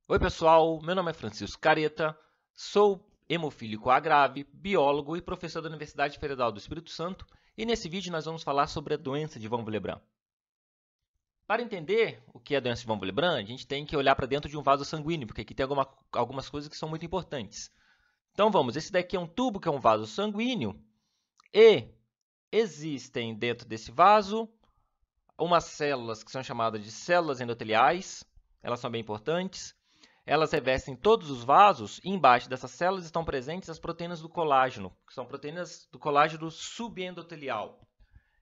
Oi pessoal, meu nome é Francisco Careta, sou hemofílico A grave, biólogo e professor da Universidade Federal do Espírito Santo, e nesse vídeo nós vamos falar sobre a doença de Von Willebrand. Para entender o que é a doença de Von Willebrand, a gente tem que olhar para dentro de um vaso sanguíneo, porque aqui tem algumas coisas que são muito importantes. Então vamos, esse daqui é um tubo que é um vaso sanguíneo e existem dentro desse vaso umas células que são chamadas de células endoteliais, elas são bem importantes. Elas revestem todos os vasos e embaixo dessas células estão presentes as proteínas do colágeno, que são proteínas do colágeno subendotelial.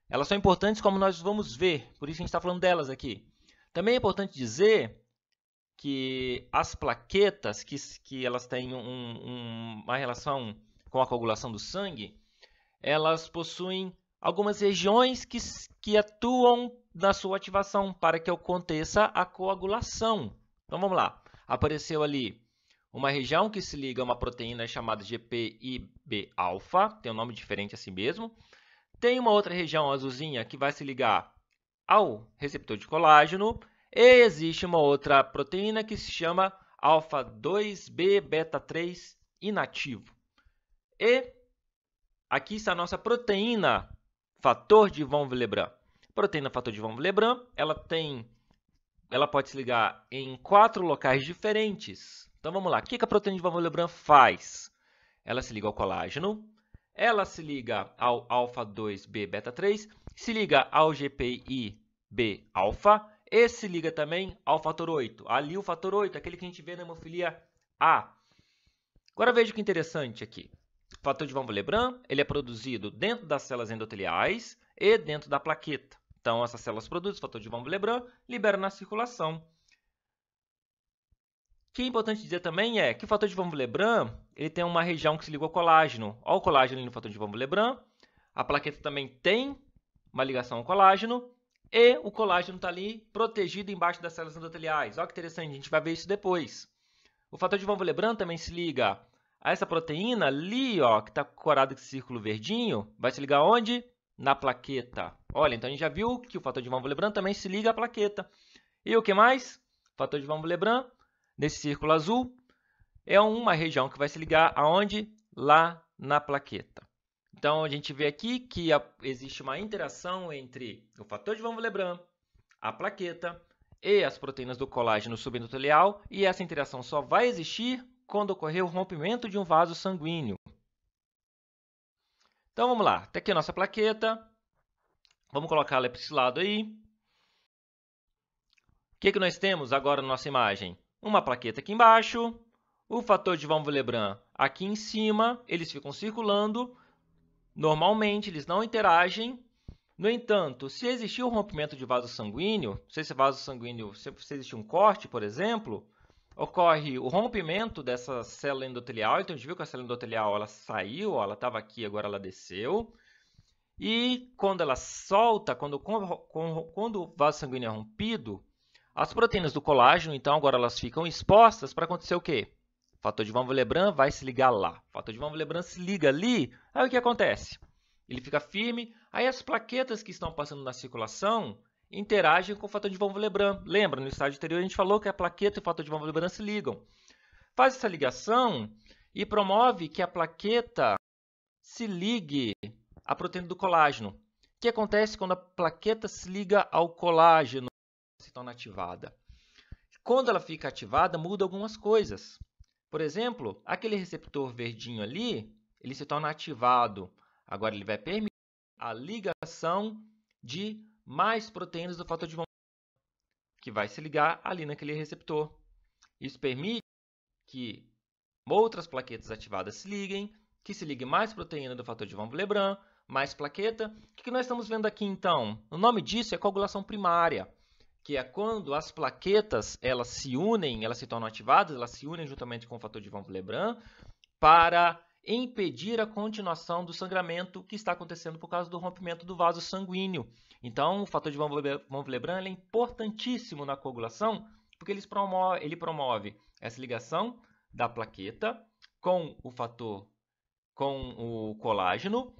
Elas são importantes como nós vamos ver, por isso a gente está falando delas aqui. Também é importante dizer que as plaquetas, que elas têm uma relação com a coagulação do sangue, elas possuem algumas regiões que atuam na sua ativação para que aconteça a coagulação. Então vamos lá. Apareceu ali uma região que se liga a uma proteína chamada GPIB-alfa, tem um nome diferente assim mesmo. Tem uma outra região azulzinha que vai se ligar ao receptor de colágeno. E existe uma outra proteína que se chama alfa-2B beta-3 inativo. E aqui está a nossa proteína fator de Von Willebrand. Proteína fator de Von Willebrand, ela pode se ligar em 4 locais diferentes. Então vamos lá, o que a proteína de Von Willebrand faz? Ela se liga ao colágeno, ela se liga ao alfa-2B beta-3, se liga ao GPI-B-alfa e se liga também ao fator 8. Ali o fator 8, aquele que a gente vê na hemofilia A. Agora veja que interessante aqui. O fator de Von Willebrand ele é produzido dentro das células endoteliais e dentro da plaqueta. Então, essas células produzem o fator de Von Willebrand, liberam na circulação. O que é importante dizer também é que o fator de Von Willebrand ele tem uma região que se liga ao colágeno. Olha o colágeno ali no fator de Von Willebrand. A plaqueta também tem uma ligação ao colágeno. E o colágeno está ali protegido embaixo das células endoteliais. Olha que interessante, a gente vai ver isso depois. O fator de Von Willebrand também se liga a essa proteína ali, ó, que está corada com esse círculo verdinho. Vai se ligar onde? Na plaqueta. Olha, então a gente já viu que o fator de Von Willebrand também se liga à plaqueta. E o que mais? O fator de Von Willebrand, nesse círculo azul, é uma região que vai se ligar aonde? Lá na plaqueta. Então, a gente vê aqui que existe uma interação entre o fator de Von Willebrand, a plaqueta e as proteínas do colágeno subendotelial, e essa interação só vai existir quando ocorrer o rompimento de um vaso sanguíneo. Então, vamos lá. Está aqui a nossa plaqueta. Vamos colocar ela para esse lado aí. O que nós temos agora na nossa imagem? Uma plaqueta aqui embaixo, o fator de Von Willebrand aqui em cima. Eles ficam circulando. Normalmente, eles não interagem. No entanto, se existir um rompimento de vaso sanguíneo, se existir um corte, por exemplo, ocorre o rompimento dessa célula endotelial. Então, a gente viu que a célula endotelial ela saiu, ela estava aqui, agora ela desceu. E quando ela solta, quando o vaso sanguíneo é rompido, as proteínas do colágeno, então, agora elas ficam expostas para acontecer o quê? O fator de Von Willebrand vai se ligar lá. O fator de Von Willebrand se liga ali, aí o que acontece? Ele fica firme, aí as plaquetas que estão passando na circulação interagem com o fator de Von Willebrand. Lembra, no estágio anterior a gente falou que a plaqueta e o fator de Von Willebrand se ligam. Faz essa ligação e promove que a plaqueta se ligue à proteína do colágeno. O que acontece quando a plaqueta se liga ao colágeno? Se torna ativada. Quando ela fica ativada, muda algumas coisas. Por exemplo, aquele receptor verdinho ali, ele se torna ativado. Agora, ele vai permitir a ligação de mais proteínas do fator de Von Willebrand, que vai se ligar ali naquele receptor. Isso permite que outras plaquetas ativadas se liguem, que se ligue mais proteína do fator de Von Willebrand, mais plaqueta. O que nós estamos vendo aqui, então? O nome disso é coagulação primária, que é quando as plaquetas elas se unem, elas se tornam ativadas, elas se unem juntamente com o fator de Von Willebrand para impedir a continuação do sangramento que está acontecendo por causa do rompimento do vaso sanguíneo. Então, o fator de Von Willebrand é importantíssimo na coagulação, porque ele promove essa ligação da plaqueta com o colágeno,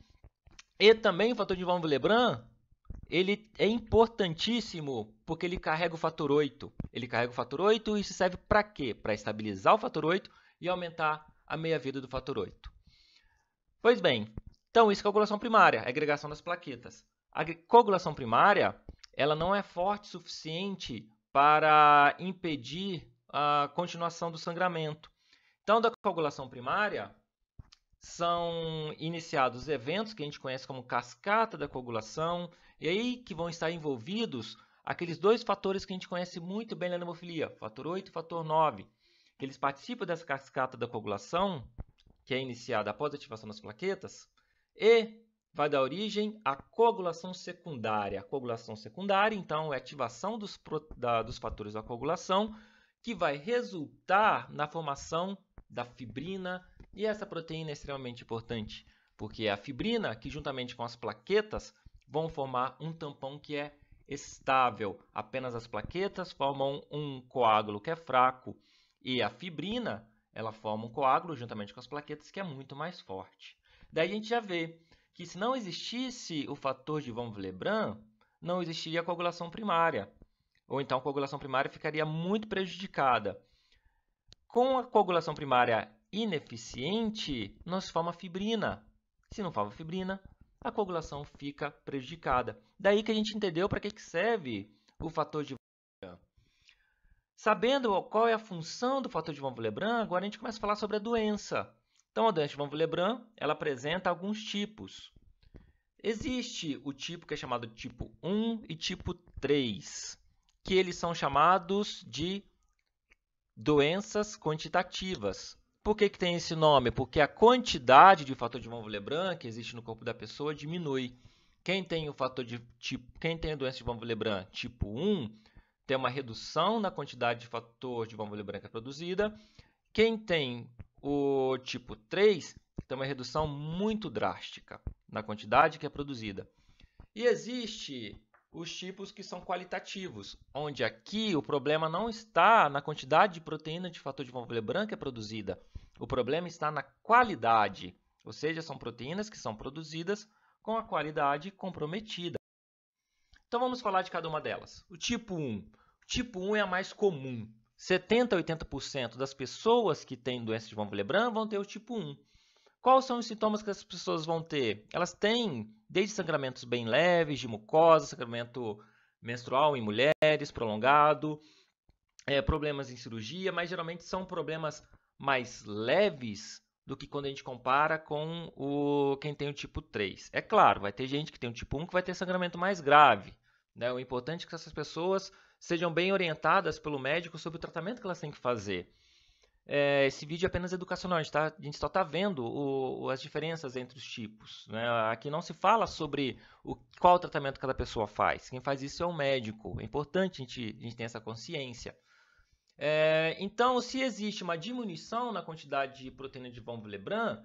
e também o fator de Von Willebrand ele é importantíssimo porque ele carrega o fator 8. Ele carrega o fator 8 e isso serve para quê? Para estabilizar o fator 8 e aumentar a meia-vida do fator 8. Pois bem, então isso é coagulação primária, a agregação das plaquetas. A coagulação primária ela não é forte o suficiente para impedir a continuação do sangramento. Então, da coagulação primária, são iniciados eventos que a gente conhece como cascata da coagulação, e aí que vão estar envolvidos aqueles dois fatores que a gente conhece muito bem na hemofilia, fator 8 e fator 9, que eles participam dessa cascata da coagulação, que é iniciada após a ativação das plaquetas, e vai dar origem à coagulação secundária. A coagulação secundária, então, é a ativação dos fatores da coagulação, que vai resultar na formação da fibrina, e essa proteína é extremamente importante, porque é a fibrina que, juntamente com as plaquetas, vão formar um tampão que é estável. Apenas as plaquetas formam um coágulo que é fraco, e a fibrina ela forma um coágulo, juntamente com as plaquetas, que é muito mais forte. Daí a gente já vê que, se não existisse o fator de von Willebrand, não existiria a coagulação primária, ou então a coagulação primária ficaria muito prejudicada. Com a coagulação primária ineficiente, nós forma fibrina. Se não forma fibrina, a coagulação fica prejudicada. Daí que a gente entendeu para que serve o fator de von Willebrand. Sabendo qual é a função do fator de von Willebrand, agora a gente começa a falar sobre a doença. Então, a doença de von Willebrand, ela apresenta alguns tipos. Existe o tipo que é chamado de tipo 1 e tipo 3, que eles são chamados de doenças quantitativas. Por que tem esse nome? Porque a quantidade de fator de von Willebrand que existe no corpo da pessoa diminui. Quem tem a doença de von Willebrand tipo 1 tem uma redução na quantidade de fator de von Willebrand que é produzida. Quem tem o tipo 3 tem uma redução muito drástica na quantidade que é produzida. E existe os tipos que são qualitativos, onde aqui o problema não está na quantidade de proteína de fator de von Willebrand que é produzida. O problema está na qualidade, ou seja, são proteínas que são produzidas com a qualidade comprometida. Então vamos falar de cada uma delas. O tipo 1. O tipo 1 é a mais comum. 70% a 80% das pessoas que têm doença de von Willebrand vão ter o tipo 1. Quais são os sintomas que as pessoas vão ter? Elas têm desde sangramentos bem leves, de mucosa, sangramento menstrual em mulheres, prolongado, problemas em cirurgia, mas geralmente são problemas mais leves do que quando a gente compara com quem tem o tipo 3. É claro, vai ter gente que tem o tipo 1 que vai ter sangramento mais grave. Né? O importante é que essas pessoas sejam bem orientadas pelo médico sobre o tratamento que elas têm que fazer. Esse vídeo é apenas educacional, a gente só está vendo as diferenças entre os tipos. Né? Aqui não se fala sobre qual tratamento cada pessoa faz. Quem faz isso é o médico. É importante a gente ter essa consciência. Então, se existe uma diminuição na quantidade de proteína de von Willebrand,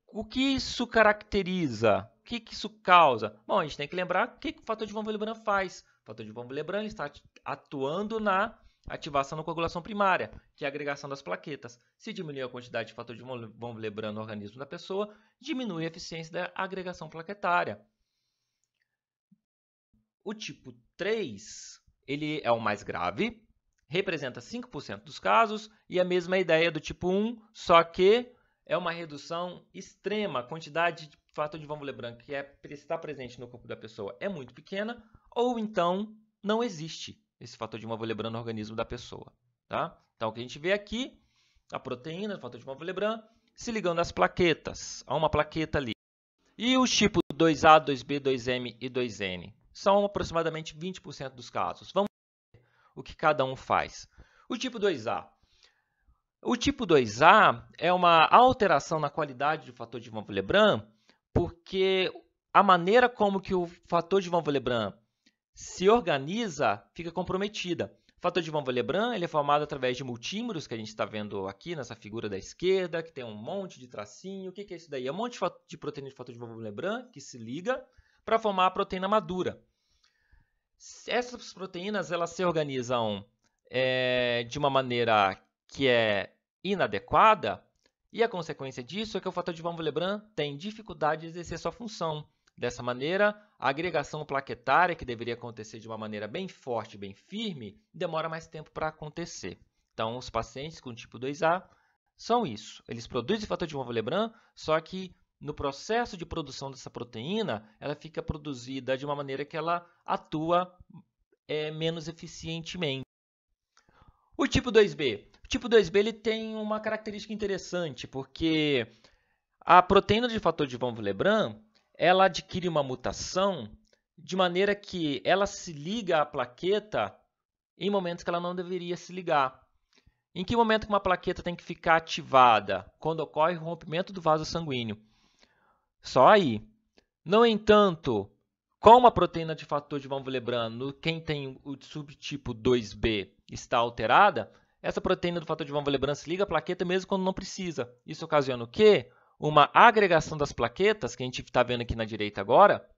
o que isso caracteriza? O que isso causa? Bom, a gente tem que lembrar o que o fator de von Willebrand faz. O fator de von Willebrand está atuando na ativação da coagulação primária, que é a agregação das plaquetas. Se diminuir a quantidade de fator de von Willebrand no organismo da pessoa, diminui a eficiência da agregação plaquetária. O tipo 3, ele é o mais grave, representa 5% dos casos, e a mesma ideia do tipo 1, só que é uma redução extrema. A quantidade de fator de von Willebrand que está presente no corpo da pessoa é muito pequena, ou então não existe esse fator de von Willebrand no organismo da pessoa. Tá? Então, o que a gente vê aqui, a proteína do fator de von Willebrand se ligando às plaquetas, a uma plaqueta ali. E os tipos 2A, 2B, 2M e 2N são aproximadamente 20% dos casos. Vamos ver o que cada um faz. O tipo 2A. O tipo 2A é uma alteração na qualidade do fator de von Willebrand, porque a maneira como que o fator de von Willebrand se organiza fica comprometida. O fator de von Willebrand ele é formado através de multímeros, que a gente está vendo aqui nessa figura da esquerda, que tem um monte de tracinho. O que é isso daí? É um monte de proteína de fator de von Willebrand que se liga para formar a proteína madura. Essas proteínas elas se organizam de uma maneira que é inadequada, e a consequência disso é que o fator de von Willebrand tem dificuldade de exercer sua função. Dessa maneira, a agregação plaquetária, que deveria acontecer de uma maneira bem forte, bem firme, demora mais tempo para acontecer. Então, os pacientes com tipo 2A são isso. Eles produzem fator de von Willebrand, só que no processo de produção dessa proteína, ela fica produzida de uma maneira que ela atua menos eficientemente. O tipo 2B. O tipo 2B ele tem uma característica interessante, porque a proteína de fator de von Willebrand ela adquire uma mutação de maneira que ela se liga à plaqueta em momentos que ela não deveria se ligar. Em que momento que uma plaqueta tem que ficar ativada? Quando ocorre o rompimento do vaso sanguíneo. Só aí. No entanto, como a proteína de fator de von Willebrand, quem tem o subtipo 2B está alterada, essa proteína do fator de von Willebrand se liga à plaqueta mesmo quando não precisa. Isso ocasiona o quê? Uma agregação das plaquetas, que a gente está vendo aqui na direita agora,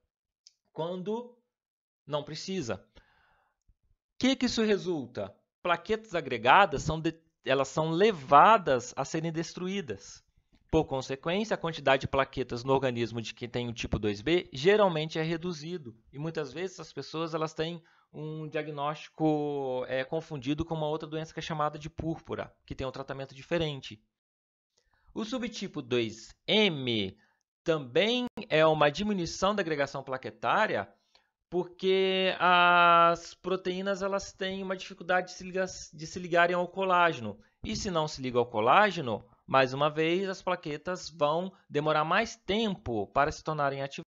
quando não precisa. O que isso resulta? Plaquetas agregadas elas são levadas a serem destruídas. Por consequência, a quantidade de plaquetas no organismo de quem tem o tipo 2B geralmente é reduzido. E muitas vezes as pessoas elas têm um diagnóstico confundido com uma outra doença que é chamada de púrpura, que tem um tratamento diferente. O subtipo 2M também é uma diminuição da agregação plaquetária, porque as proteínas elas têm uma dificuldade de se ligarem ao colágeno. E se não se liga ao colágeno, mais uma vez, as plaquetas vão demorar mais tempo para se tornarem ativadas.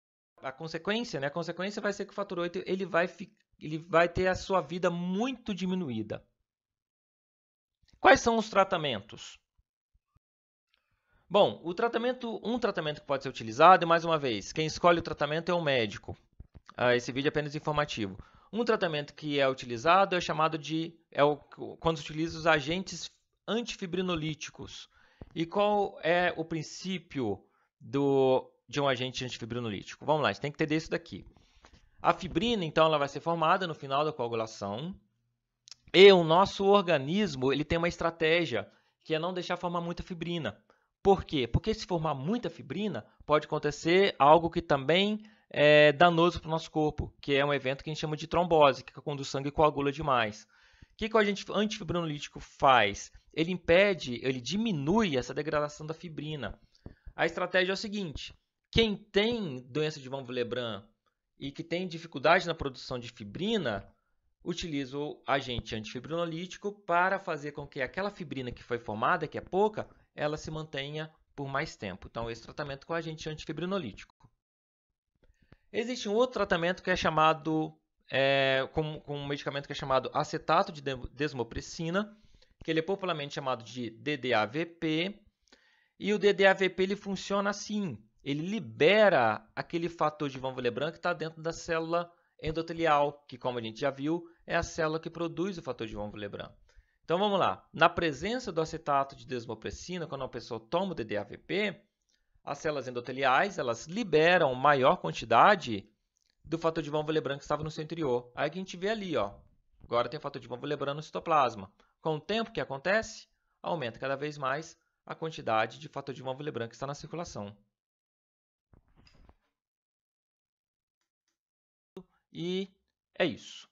A consequência vai ser que o fator 8 ele vai ter a sua vida muito diminuída. Quais são os tratamentos? Bom, um tratamento que pode ser utilizado, e mais uma vez, quem escolhe o tratamento é o médico. Esse vídeo é apenas informativo. Um tratamento que é utilizado é chamado de... quando se utiliza os agentes antifibrinolíticos. E qual é o princípio de um agente antifibrinolítico? Vamos lá, a gente tem que entender isso daqui. A fibrina, então, ela vai ser formada no final da coagulação. E o nosso organismo ele tem uma estratégia, que é não deixar formar muita fibrina. Por quê? Porque se formar muita fibrina, pode acontecer algo que também é danoso para o nosso corpo, que é um evento que a gente chama de trombose, que é quando o sangue coagula demais. O que o agente antifibrinolítico faz? Ele impede, ele diminui essa degradação da fibrina. A estratégia é o seguinte: quem tem doença de von Willebrand e que tem dificuldade na produção de fibrina, utiliza o agente antifibrinolítico para fazer com que aquela fibrina que foi formada, que é pouca, ela se mantenha por mais tempo. Então, esse tratamento com o agente antifibrinolítico. Existe um outro tratamento que é chamado, com um medicamento que é chamado acetato de desmopressina, que ele é popularmente chamado de DDAVP. E o DDAVP ele funciona assim, ele libera aquele fator de von Willebrand que está dentro da célula endotelial, que como a gente já viu, é a célula que produz o fator de von Willebrand. Então vamos lá, na presença do acetato de desmopressina, quando a pessoa toma o DDAVP, as células endoteliais elas liberam maior quantidade do fator de von Willebrand que estava no seu interior. Aí que a gente vê ali, ó, agora tem fator de von Willebrand no citoplasma. Com o tempo, o que acontece? Aumenta cada vez mais a quantidade de fator de von Willebrand que está na circulação. E é isso.